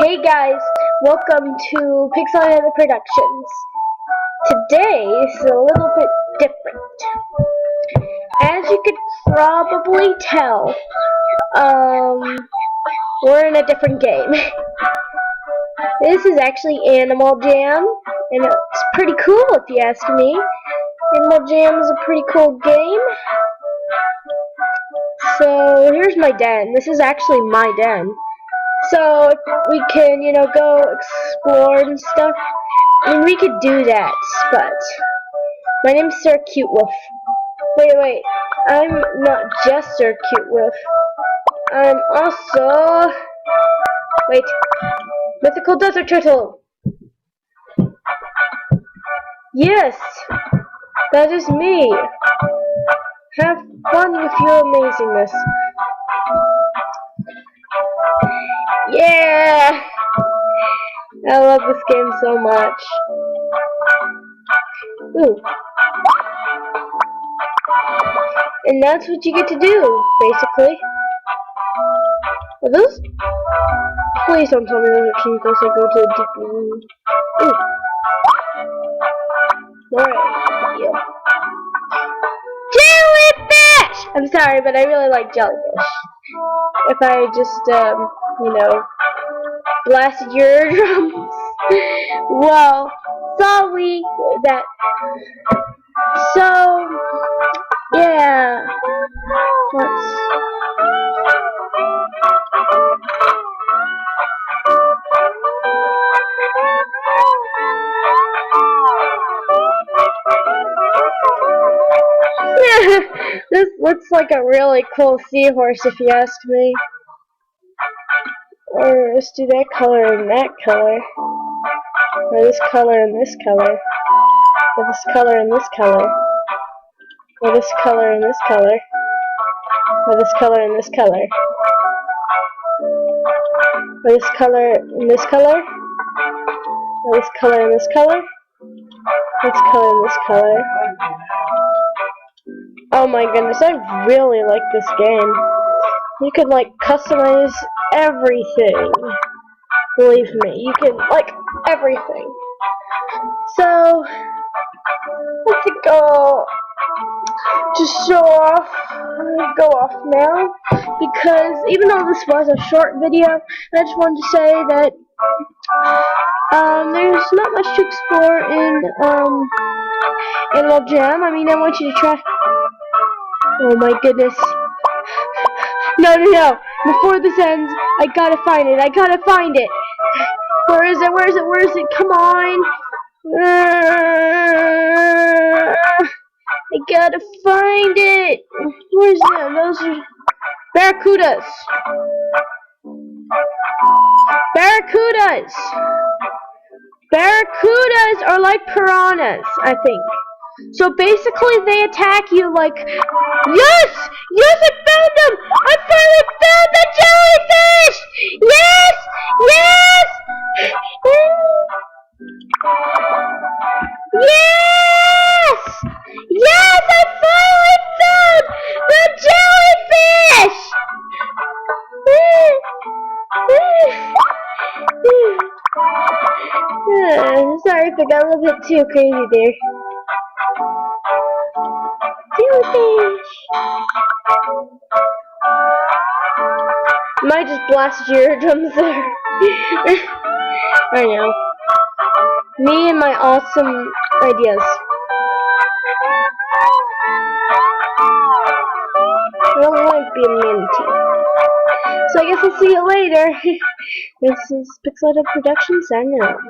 Hey guys, welcome to Pixelated Productions. Today is a little bit different. As you could probably tell, we're in a different game. This is actually Animal Jam, and it's pretty cool if you ask me. Animal Jam is a pretty cool game. So here's my den. This is actually my den. So we can, go explore and stuff. I mean, we could do that, but my name's Sir Cute Wolf. Wait, I'm not just Sir Cute Wolf. I'm also Mythical Desert Turtle. Yes, that is me. Have fun with your amazingness. Yeah! I love this game so much. Ooh. And that's what you get to do, basically. Are those? Please don't tell me those are chemicals that go to a deep room. Ooh. Alright, yeah. Jellyfish! I'm sorry, but I really like jellyfish. If I just, blasted your eardrums. Well, sorry that. So, yeah. This looks like a really cool seahorse if you ask me. Or let's do that color and that color. Or this color and this color. Or this color and this color. Or this color and this color. Or this color and this color. Or this color and this color. Or this color and this color. This color and this color. Oh my goodness, I really like this game. You can customize everything. Believe me, you can everything. So I think I'll just go off now, because even though this was a short video, I just wanted to say that there's not much to explore in Animal Jam. I mean, I want you to try. Oh my goodness. No. Before this ends, I gotta find it. Where is it? Come on. I gotta find it. Where's that? Those are barracudas. Barracudas are like piranhas, I think. So basically they attack you like... Yes! Yes, I found them! I finally found the jellyfish! Yes! Yes! Yes! Yes, I finally found the jellyfish! Sorry if I got a little bit too crazy there. Jellyfish! Might just blast your eardrums there. I know. Me and my awesome ideas. Well, I might be a manatee. So I guess I'll see you later. This is Pixelated Productions, signing out.